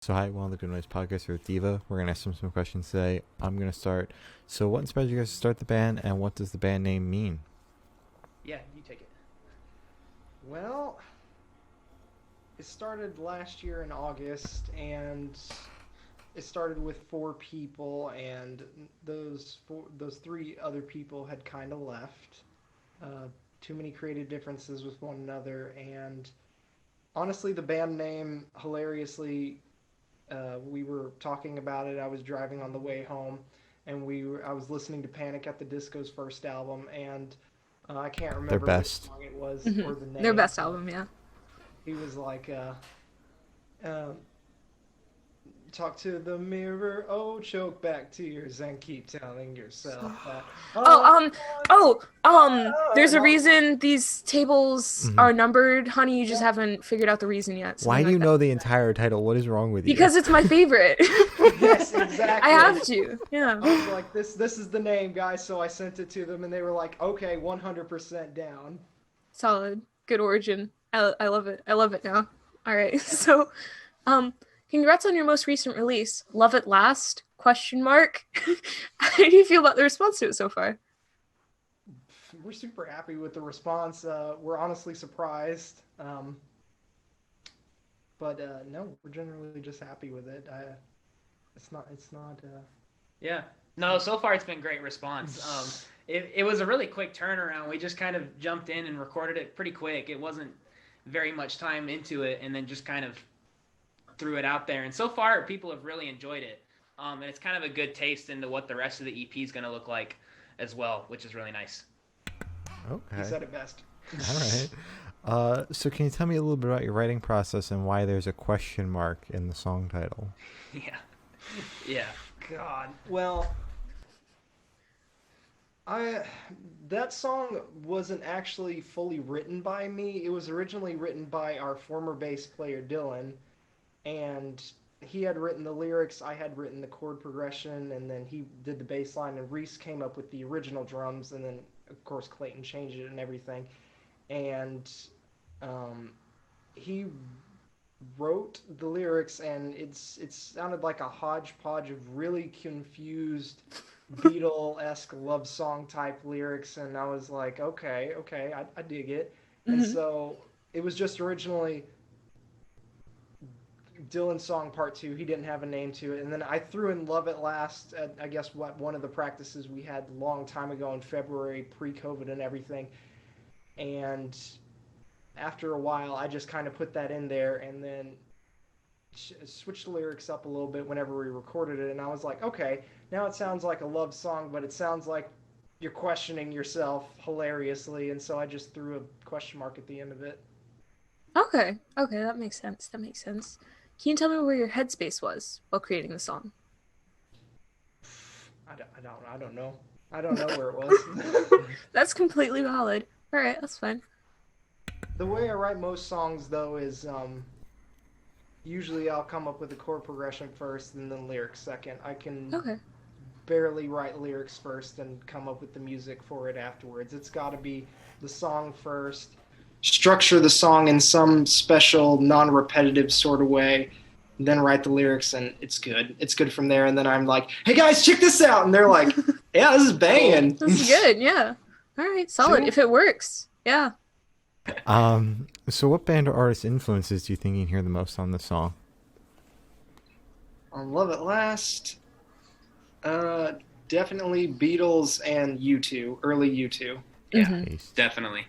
So hi, one of the Good Noise podcasts with Diva. We're gonna ask them some questions today. I'm gonna start. So what inspired you guys to start the band, and what does the band name mean? Yeah, you take it. Well, it started last year in August, and it started with 4 people, and those 3 other people had kind of left. Too many creative differences with one another, and honestly, the band name, hilariously, we were talking about it. I was driving on the way home, and I was listening to Panic at the Disco's first album, and I can't Their remember which best. song it was or the Their name, best but album, yeah. he was like, uh, talk to the mirror, oh, choke back tears and keep telling yourself that. There's a And reason these tables Mhm. are numbered, honey. You just haven't figured out the reason yet. Why Something do you like know that. the entire title? What is wrong with you? Because it's my favorite. yes, I exactly. have to. Yeah. I was like, this is the name, guys. So I sent it to them, and they were like, okay, 100% down. Solid. Good origin. I love it. I love it now. All right. So, congrats on your most recent release, Love It Last? Question mark. How do you feel about the response to it so far? We're super happy with the response. We're honestly surprised. But no, we're generally just happy with it. It's not. Yeah. No, so far it's been great response. It was a really quick turnaround. We just kind of jumped in and recorded it pretty quick. It wasn't very much time into it, and then just kind of threw it out there. And so far, people have really enjoyed it. And it's kind of a good taste into what the rest of the EP is going to look like as well, which is really nice. Okay. You said it best. All right. So can you tell me a little bit about your writing process and why there's a question mark in the song title? Yeah. Yeah. God. Well, that song wasn't actually fully written by me. It was originally written by our former bass player Dylan, and he had written the lyrics, I had written the chord progression, and then he did the bass line, and Reese came up with the original drums, and then of course Clayton changed it and everything. And he wrote the lyrics, and it sounded like a hodgepodge of really confused Beatle-esque love song type lyrics, and I was like, okay, I dig it. And Mhm. so it was just originally Dylan's song part 2. He didn't have a name to it, and then I threw in Love at Last at, I guess, one of the practices we had a long time ago in February, pre-COVID and everything. And after a while, I just kind of put that in there, and then switched the lyrics up a little bit whenever we recorded it, and I was like, okay, now it sounds like a love song, but it sounds like you're questioning yourself hilariously, and so I just threw a question mark at the end of it. Okay. Okay, that makes sense. That makes sense. Can you tell me where your headspace was while creating the song? I don't know. I don't know where it was. That's completely valid. All right, that's fine. The way I write most songs, though, is usually I'll come up with a chord progression first and then lyrics second. I can Okay. barely write lyrics first and come up with the music for it afterwards. It's got to be the song first, structure the song in some special non-repetitive sort of way, then write the lyrics, and it's good. It's good from there, and then I'm like, hey guys, check this out, and they're like, yeah, this is banging. This is good, yeah. All right, solid. See? If it works, yeah. So what band or artist influences do you think you can hear the most on this song? On Love at Last, definitely Beatles and U2, early U2. Yeah, Nice. definitely.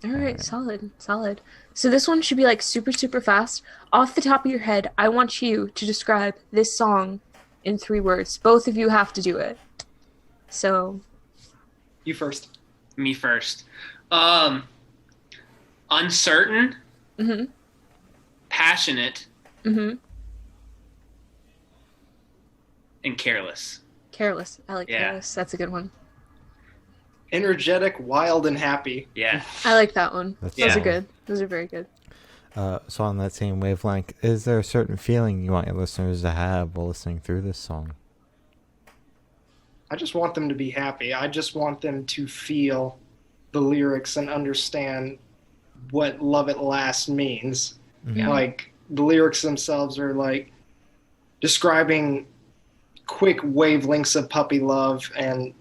All right, solid, solid. So this one should be like super, super fast. Off the top of your head, I want you to describe this song in 3 words. Both of you have to do it. So, You first. Me first. Uncertain, mhm, passionate, mhm. and careless. Careless. I like Yeah. careless. That's a good one. Energetic, wild, and happy. Yeah. I like that one. That's Those are solid. good. Those are very good. So on that same wavelength, is there a certain feeling you want your listeners to have while listening through this song? I just want them to be happy. I just want them to feel the lyrics and understand what Love at Last means. Mhm. Yeah. Like, the lyrics themselves are like, describing quick wavelengths of puppy love and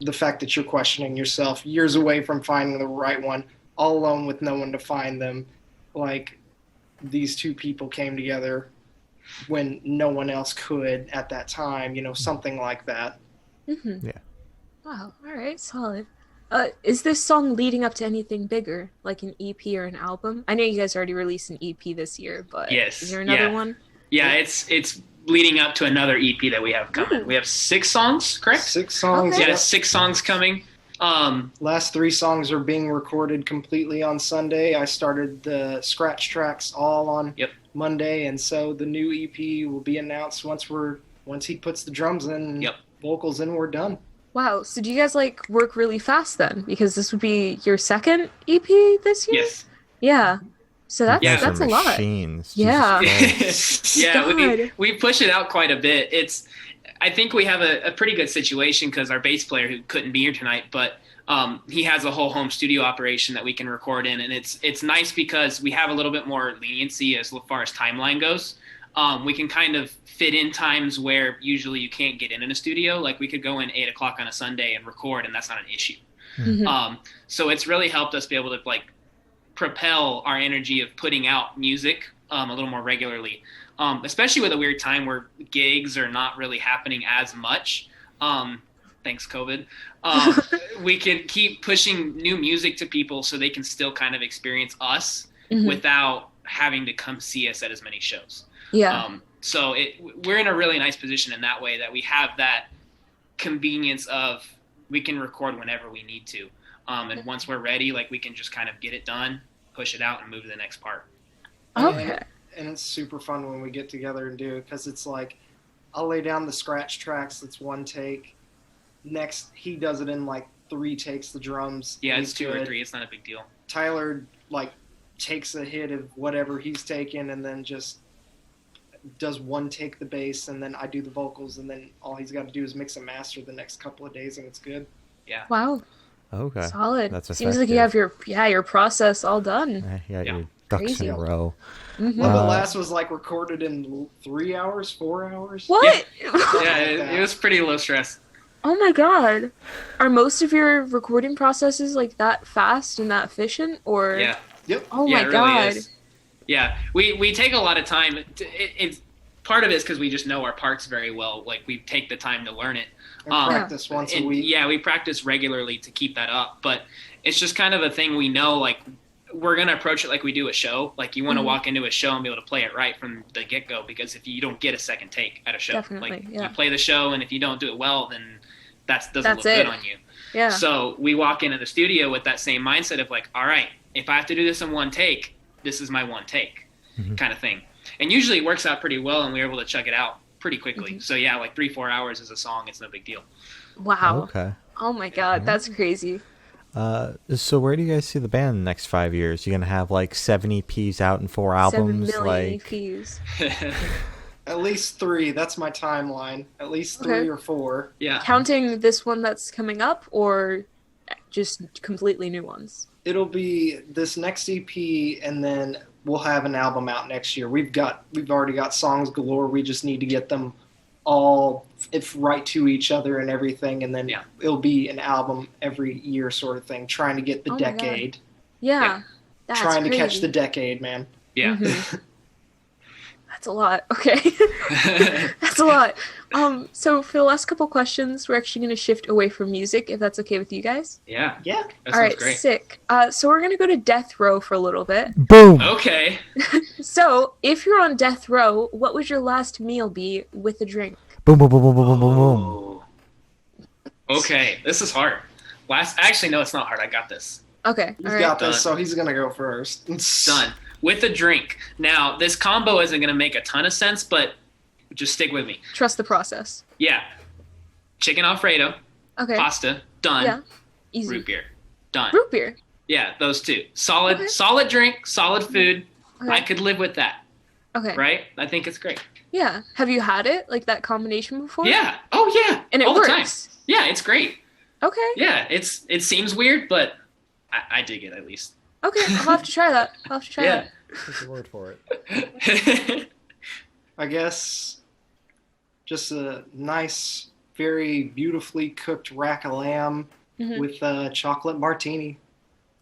the fact that you're questioning yourself, years away from finding the right one, all alone with no one to find them. Like, these two people came together when no one else could at that time, something like that. Mm-hmm. Yeah. Wow. All right. Solid. Is this song leading up to anything bigger, like an EP or an album? I know you guys already released an EP this year, but Yes. is there another Yeah. one? Yeah, it's leading up to another EP that we have coming. Ooh. We have 6 songs, correct? 6 songs. Okay. Yeah, 6 songs coming. Last 3 songs are being recorded completely on Sunday. I started the scratch tracks all on Monday, and so the new EP will be announced once he puts the drums in and vocals in, we're done. Wow. So do you guys like work really fast then? Because this would be your second EP this year? Yes. Yeah. So that's Yeah. that's a lot. Machines. Yeah. Yeah, God. we push it out quite a bit. I think we have a pretty good situation because our bass player, who couldn't be here tonight, but he has a whole home studio operation that we can record in, and it's nice because we have a little bit more leniency as far as timeline goes. We can kind of fit in times where usually you can't get in a studio. Like, we could go in 8 o'clock on a Sunday and record, and that's not an issue. Mhm. So it's really helped us be able to like propel our energy of putting out music a little more regularly, especially with a weird time where gigs are not really happening as much. Thanks, COVID. We can keep pushing new music to people so they can still kind of experience us Mhm. without having to come see us at as many shows. Yeah. So we're in a really nice position in that way, that we have that convenience of we can record whenever we need to. And once we're ready, like, we can just kind of get it done, push it out, and move to the next part. Okay. And it's super fun when we get together and do it, because it's like, I'll lay down the scratch tracks, that's 1 take. Next, he does it in like 3 takes, the drums. Yeah, He's it's 2 or good. 3. It's not a big deal. Tyler like takes a hit of whatever he's taken and then just does 1 take the bass, and then I do the vocals, and then all he's got to do is mix and master the next couple of days, and it's good. Yeah. Wow. Okay. Solid. That's Seems like you have your process all done. Yeah, Yeah. your ducks Crazy. in a row. Mhm. Love It Uh, Last was like recorded in 3 hours, 4 hours. What? Yeah, it was pretty low stress. Oh my god. Are most of your recording processes like that fast and that efficient, or? Yeah. Yep. Oh Yeah, my it really god. is. Yeah, we take a lot of time. It's part of it is because we just know our parts very well. Like, we take the time to learn it. And Um, practice once a And, week. yeah, we practice regularly to keep that up. But it's just kind of a thing we know, like, we're going to approach it like we do a show. Like, you want to Mhm. walk into a show and be able to play it right from the get-go, because if you don't get a second take at a show, Definitely, like, yeah. you play the show, and if you don't do it well, then that doesn't That's look it. good on you. Yeah. So we walk into the studio with that same mindset of like, all right, if I have to do this in 1 take, this is my 1 take Mhm. kind of thing. And usually it works out pretty well, and we're able to chug it out pretty quickly. Mhm. So yeah, like 3-4 hours is a song. It's no big deal. Wow. Okay. Oh my god, that's crazy. So where do you guys see the band in the next 5 years? You gonna have like 7 EPs out and 4 7 albums? million Like, EPs. At least 3. That's my timeline. At least 3 Okay. or 4. Yeah. Counting this one that's coming up, or just completely new ones? It'll be this next EP, and then we'll have an album out next year. We've already got songs galore. We just need to get them all right to each other and everything, and then Yeah. it'll be an album every year sort of thing. Trying to get the Oh my God. decade. Yeah. Yeah. That's Trying to catch crazy. the decade, man. Yeah. Mhm. That's a lot. Okay. That's a lot. So for the last couple questions, we're actually going to shift away from music, if that's okay with you guys. Yeah. Yeah. That All sounds right, great. sick. So we're going to go to death row for a little bit. boom. Okay. So if you're on death row, what would your last meal be with a drink? Boom, boom, boom, boom, boom, boom, boom, boom. Oh. Okay. This is hard. Actually, no, it's not hard. I got this. Okay. He's All right. got this, Done. so he's gonna go first. Done. With a drink. Now, this combo isn't going to make a ton of sense, but just stick with me. Trust the process. Yeah. Chicken Alfredo, Okay. pasta, done. Yeah. Easy. Root beer, done. Root beer. Yeah, those 2. Solid, Okay. solid drink, solid food. Okay. I could live with that, Okay. right? I think it's great. Yeah. Have you had it, like that combination before? Yeah. Oh yeah. And it all works. the time. Yeah, it's great. Okay. Yeah, it seems weird, but I dig it at least. Okay. I'll have to try that. I'll have to try Yeah. that. Take your word for it. I guess Just a nice, very beautifully cooked rack of lamb Mhm. with a chocolate martini.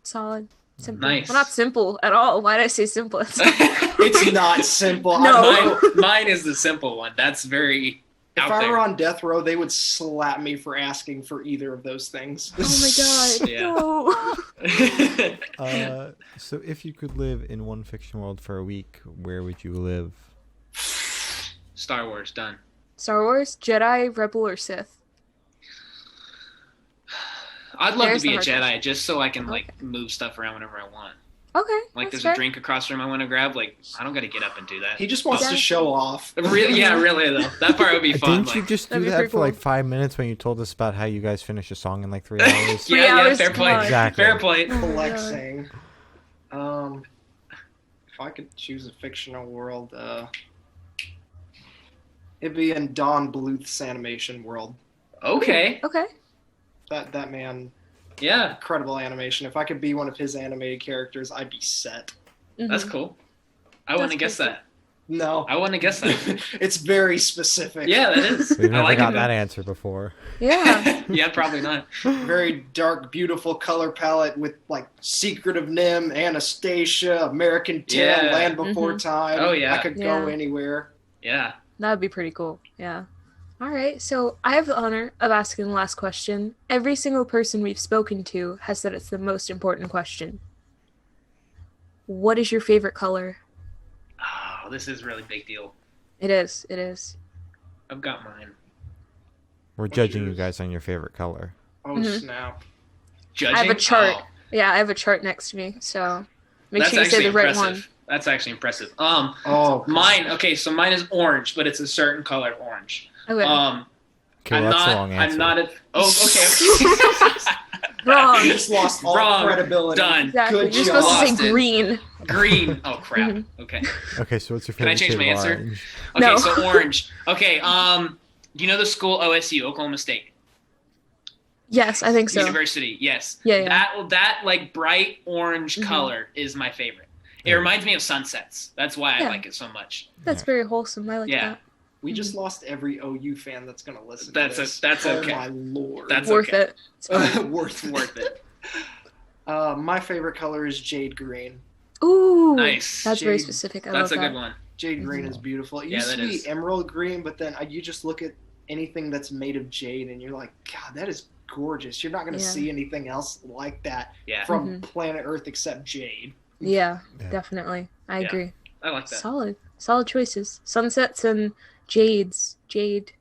Solid. Simple. Nice. Well, not simple at all. Why did I say simple? It's not simple. No. Mine is the simple one. That's very If out I there. were on death row, they would slap me for asking for either of those things. Oh my god. Yeah. No. So if you could live in one fiction world for a week, where would you live? Star Wars, done. Star Wars, Jedi, Rebel, or Sith? I'd love There's to be the a hard Jedi question. just so I can Okay. move stuff around whenever I want. Okay. Like that's there's fair. a drink across from I want to grab. Like I don't got to get up and do that. He just wants to show off. Really, yeah, really though. That part would be fun. Didn't you like- just do That'd be that pretty for like cool. 5 minutes when you told us about how you guys finish a song in like 3 hours? Three yeah, hours, fair come play. on. Exactly. Fair play. Oh my God. Flexing. If I could choose a fictional world, it'd be in Don Bluth's animation world. Okay. Okay. That man, Yeah, incredible animation. If I could be one of his animated characters, I'd be set. that's Mhm. cool. I wouldn't have That's guessed pretty that. No, I wouldn't have guessed that. it's very specific. Yeah, that is. We've I never like got it. that answer before. Yeah. Yeah, probably not. Very dark, beautiful color palette with like Secret of Nim, Anastasia, American Tail, Yeah. Land Before Time. Oh, yeah. I could go Yeah. anywhere. Yeah. That would be pretty cool. Yeah. All right. So I have the honor of asking the last question. Every single person we've spoken to has said it's the most important question. What is your favorite color? Oh, this is a really big deal. It is. It is. I've got mine. We're What's judging you yours? guys on your favorite color. Oh, Mhm. snap. Judging. I have a chart. Oh, Yeah, I have a chart next to me. So make that's sure you say actually the right impressive. one. That's actually impressive. Oh, Mine. Okay, so mine is orange, but it's a certain color of orange. Okay. Okay, I'm well, that's not. the wrong answer. I'm not. Okay. Wrong. You just lost all Wrong. credibility. Done. Exactly. Good You're job. supposed to Lost say it. green. Green. Oh crap. Mhm. Okay. Okay, so what's your Can I favorite change shade my of answer? orange? Okay, No. so orange. Okay. Do you know the school OSU, Oklahoma State Yes, I think so. University? Yes. Yeah, yeah. That like bright orange Mhm. color is my favorite. It Yeah. reminds me of sunsets. That's why I Yeah. like it so much. That's very wholesome. I like Yeah. that. We just lost every OU fan that's going to listen That's to this. that's oh, okay. my lord. That's Worth okay. it. It's fine. Worth it. My favorite color is jade green. Ooh. Nice. That's very Jade. specific. I That's a love good that. one. Jade green is beautiful. It Yeah, used that to be is. emerald green, but then you just look at anything that's made of jade and you're like, God, that is gorgeous. You're not going to Yeah. see anything else like that Yeah, from planet Earth except jade. Yeah, Yeah. definitely. I Yeah. agree. I like that. Solid. Solid choices. Sunsets and jades. Jades?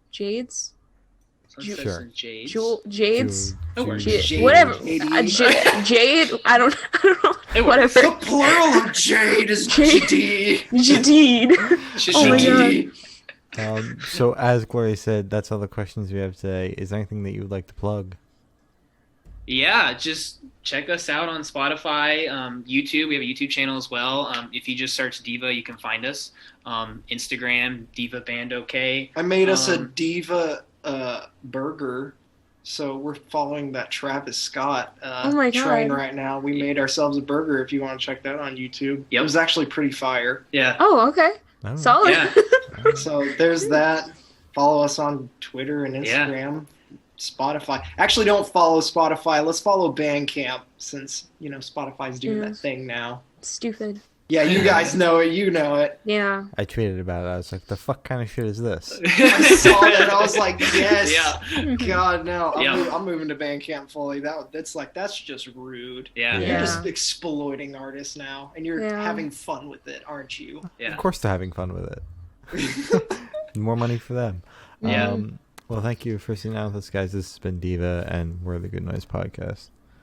Sunsets Sure. and Jades. Jades? It works. Jade. Jade. Whatever. Jade. Jade? I don't know. It works. Whatever. The plural of jade is Jade. jade. Jade. Oh my Jade. God. So as Gloria said, that's all the questions we have today. Is there anything that you would like to plug? Yeah, just check us out on Spotify, YouTube. We have a YouTube channel as well. If you just search Diva, you can find us. Instagram, Diva Band OK. I made us a Um, diva burger, so we're following that Travis Scott Oh my God. train right now. We made ourselves a burger. If you want to check that on YouTube, Yep. it was actually pretty fire. Yeah. Oh, okay. Oh. Solid. Yeah. So there's that. Follow us on Twitter and Yeah. Instagram, Spotify. Actually, don't follow Spotify. Let's follow Bandcamp since Spotify's doing Yeah. that thing now. Stupid. Yeah, you guys know it. You know it. Yeah. I tweeted about it. I was like, the fuck kind of shit is this? I saw that. I was like, yes. Yeah. God no! Yeah. I'm moving to Bandcamp fully. That's just rude. Yeah. Yeah. You're just exploiting artists now, and you're Yeah. having fun with it, aren't you? Yeah. Of course they're having fun with it. More money for them. Yeah. Well, thank you for sitting down with us, guys. This has been Diva, and we're the Good Noise Podcast.